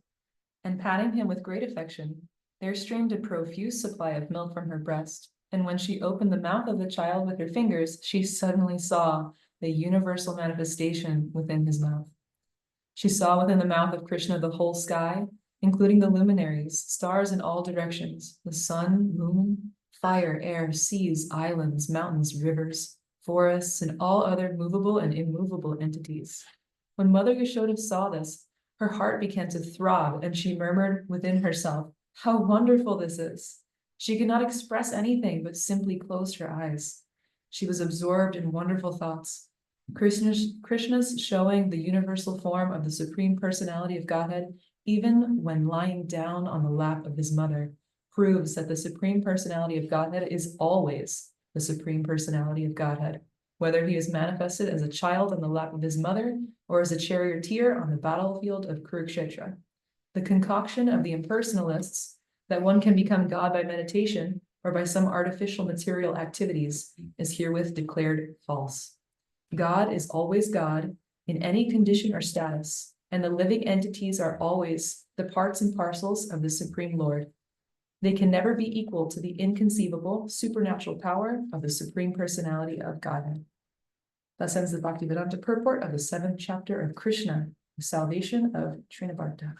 and patting him with great affection, there streamed a profuse supply of milk from her breast, and when she opened the mouth of the child with her fingers, she suddenly saw the universal manifestation within his mouth. She saw within the mouth of Krishna the whole sky, including the luminaries, stars in all directions, the sun, moon, fire, air, seas, islands, mountains, rivers, forests, and all other movable and immovable entities. When Mother Yashoda saw this, her heart began to throb, and she murmured within herself, "How wonderful this is!" She could not express anything, but simply closed her eyes. She was absorbed in wonderful thoughts. Krishna's showing the universal form of the Supreme Personality of Godhead, even when lying down on the lap of his mother, proves that the Supreme Personality of Godhead is always the Supreme Personality of Godhead, whether he is manifested as a child on the lap of his mother or as a charioteer on the battlefield of Kurukshetra. The concoction of the impersonalists that one can become God by meditation or by some artificial material activities is herewith declared false. God is always God in any condition or status, and the living entities are always the parts and parcels of the Supreme Lord. They can never be equal to the inconceivable supernatural power of the Supreme Personality of Godhead. Thus ends the Bhaktivedanta purport of the 7th chapter of Krishna, the salvation of Trnavarta.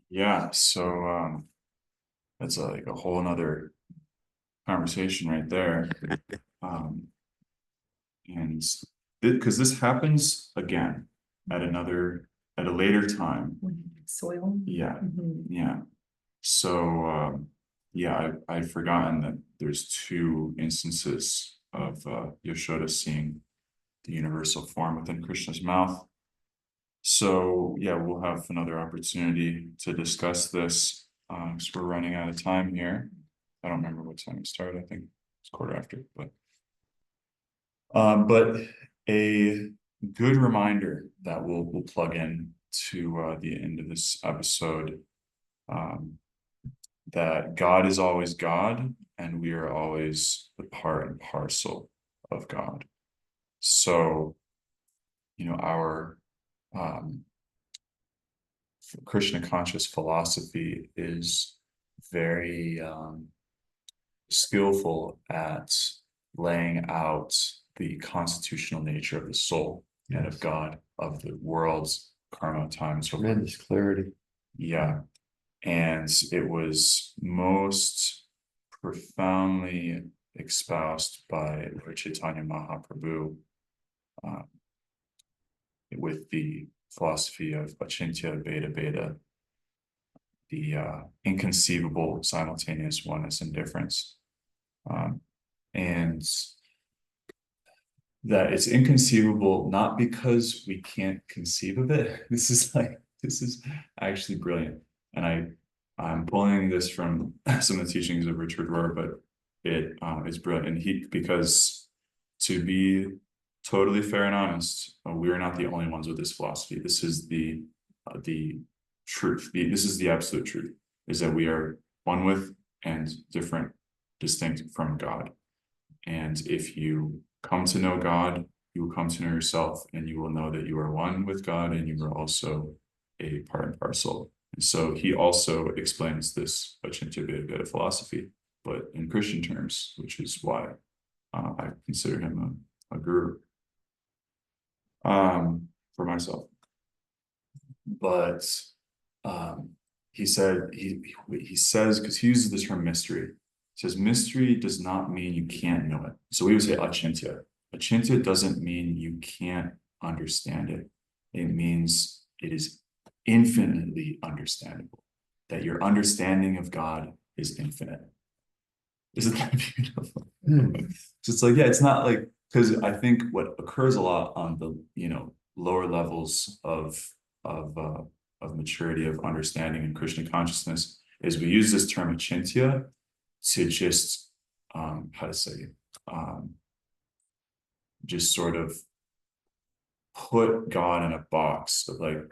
Yeah, so that's like a whole nother conversation right there. And because this happens again at a later time. Soil. Yeah, Mhm. yeah. So yeah, I've forgotten that there's 2 instances of Yashoda seeing the universal form within Krishna's mouth. So yeah, we'll have another opportunity to discuss this. So we're running out of time here. I don't remember what time it started. I think it's 1/4 after, but a good reminder that we'll plug in to the end of this episode, that God is always God and we are always the part and parcel of God. So, our Krishna conscious philosophy is very skillful at laying out the constitutional nature of the soul and of God, of the world's karma, time, so forth. Tremendous clarity. Yeah. And it was most profoundly espoused by Lord Chaitanya Mahaprabhu with the philosophy of Achintya Bheda Bheda, the inconceivable simultaneous oneness and difference. And that it's inconceivable not because we can't conceive of it. This is actually brilliant. And I'm pulling this from some of the teachings of Richard Rohr, but it is brilliant. And because to be totally fair and honest, we are not the only ones with this philosophy. This is the truth. This is the absolute truth, is that we are one with and different, distinct from God. And if you come to know God, you will come to know yourself, and you will know that you are one with God and you are also a part and parcel. And so he also explains this Achintya Bheda Bheda philosophy, but in Christian terms, which is why I consider him a guru for myself. but he said he says, because he uses the term mystery, he says mystery does not mean you can't know it. So we would say achintya. Achintya doesn't mean you can't understand it. It means it is infinitely understandable, that your understanding of God is infinite. Isn't that beautiful? So it's like, yeah, it's not like, because I think what occurs a lot on the, lower levels of maturity, of understanding in Krishna consciousness, is we use this term achintya to just how to say just sort of put God in a box of the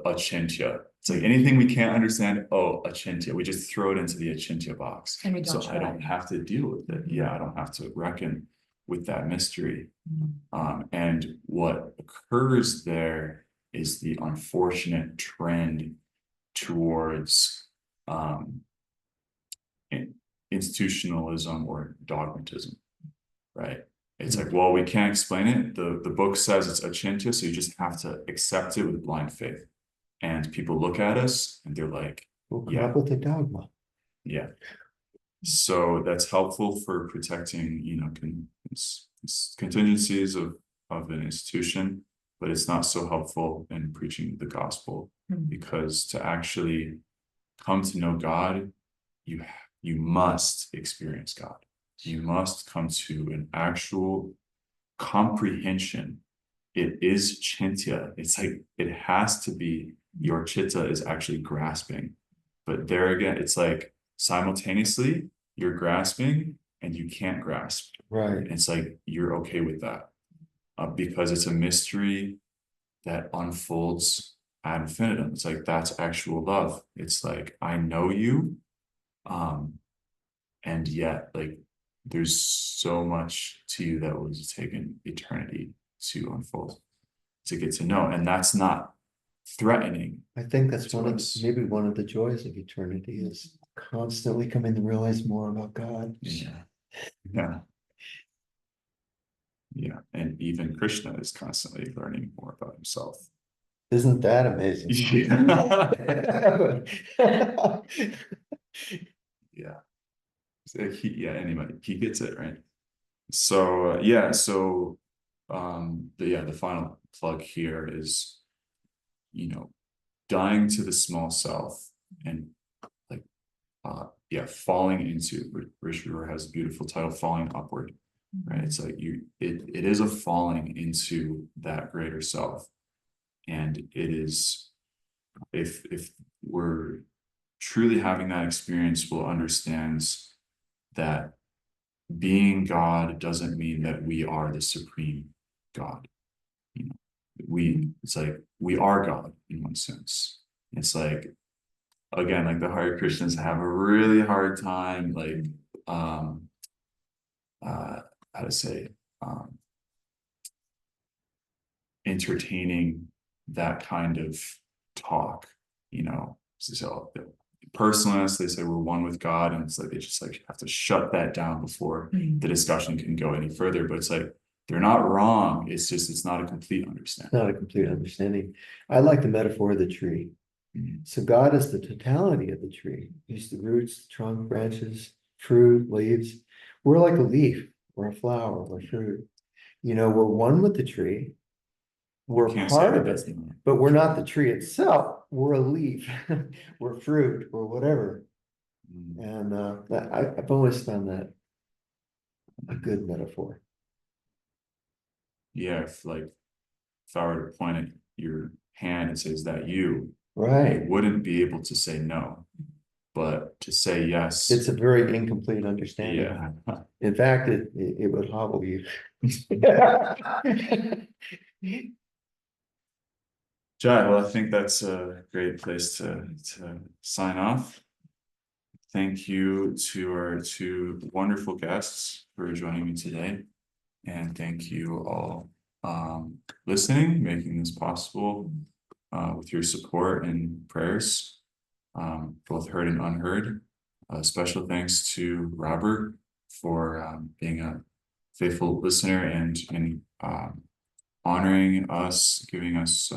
achintya. It's like anything we can't understand, oh, achintya. We just throw it into the achintya box. And we don't So I don't try. have to deal with it. Yeah, I don't have to reckon with that mystery. And what occurs there is the unfortunate trend towards institutionalism or dogmatism, right? It's like, well, we can't explain it. The book says it's achintya, so you just have to accept it with blind faith. And people look at us and they're like, We'll come yeah, up with a dogma. yeah. So that's helpful for protecting, contingencies of an institution, but it's not so helpful in preaching the gospel, because to actually come to know God, you must experience God. You must come to an actual comprehension. It is chintya. It's like, it has to be, your chitta is actually grasping. But there again, it's like simultaneously you're grasping and you can't grasp. Right. And it's like, you're okay with that, because it's a mystery that unfolds ad infinitum. It's like, that's actual love. It's like, I know you, and yet, like, there's so much to you that was taken eternity to unfold, to get to know. And that's not threatening. I think that's to one of us. maybe one of the joys of eternity is constantly coming to realize more about God. Yeah. And even Krishna is constantly learning more about himself. Isn't that amazing? Yeah. So anyway, he gets it, right? So the final plug here is, dying to the small self, and like falling into, Rishwar has a beautiful title, falling upward, right? It's like it is a falling into that greater self. And it is, if we're truly having that experience, we'll understand that being God doesn't mean that we are the supreme God. It's like we are God in one sense. It's like, again, like the Hare Krishnas have a really hard time, like how to say, entertaining that kind of talk, so the personalists, they say we're one with God, and it's like they just like have to shut that down before the discussion can go any further. But it's like, they're not wrong, it's just, it's not a complete understanding. Not a complete understanding. I like the metaphor of the tree. So God is the totality of the tree. He's the roots, the trunk, branches, fruit, leaves. We're like a leaf, we're a flower, we're fruit. We're one with the tree. We're Can't say part that of that's it, not. but we're not the tree itself. We're a leaf, we're fruit, or whatever. And I've always found that a good metaphor. Yeah, if I were to point at your hand and say, is that you? Right. You wouldn't be able to say no, but to say yes. It's a very incomplete understanding. Yeah. In fact, it would hobble you. Jai, well, I think that's a great place to sign off. Thank you to our two wonderful guests for joining me today. And thank you all listening, making this possible with your support and prayers, both heard and unheard. Special thanks to Robert for being a faithful listener and honoring us, giving us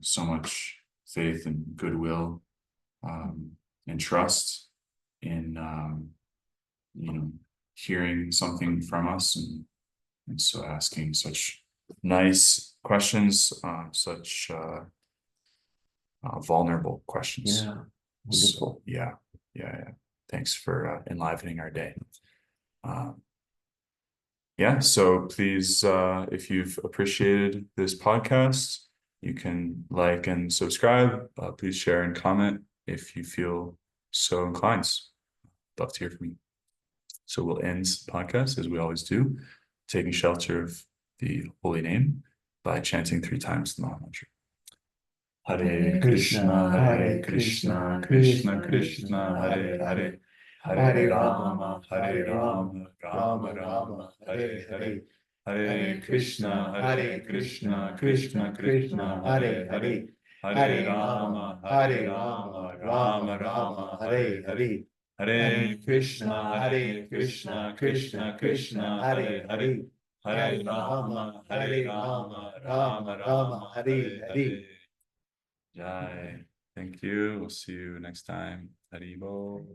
so much faith and goodwill, and trust in, hearing something from us, and so asking such nice questions, such vulnerable questions. Yeah, So, wonderful. yeah. Thanks for enlivening our day. Yeah, so please, if you've appreciated this podcast, you can like and subscribe. Please share and comment if you feel so inclined. Love to hear from you. So we'll end the podcast as we always do, taking shelter of the holy name by chanting 3 times the Maha Mantra. Hare Krishna, Hare Krishna, Krishna Krishna, Hare Hare, Hare Rama, Hare Rama, Rama Rama, Hare Hare, Hare Krishna, Hare Krishna, Krishna Krishna, Hare Hare, Hare Rama, Hare Rama, Rama Rama, Hare Hare, Hare Krishna, Hare Krishna, Krishna Krishna, Hare Hare, Hare Rama, Hare Rama, Rama Rama, Hare Hare. Jai. Thank you. We'll see you next time. Haribol.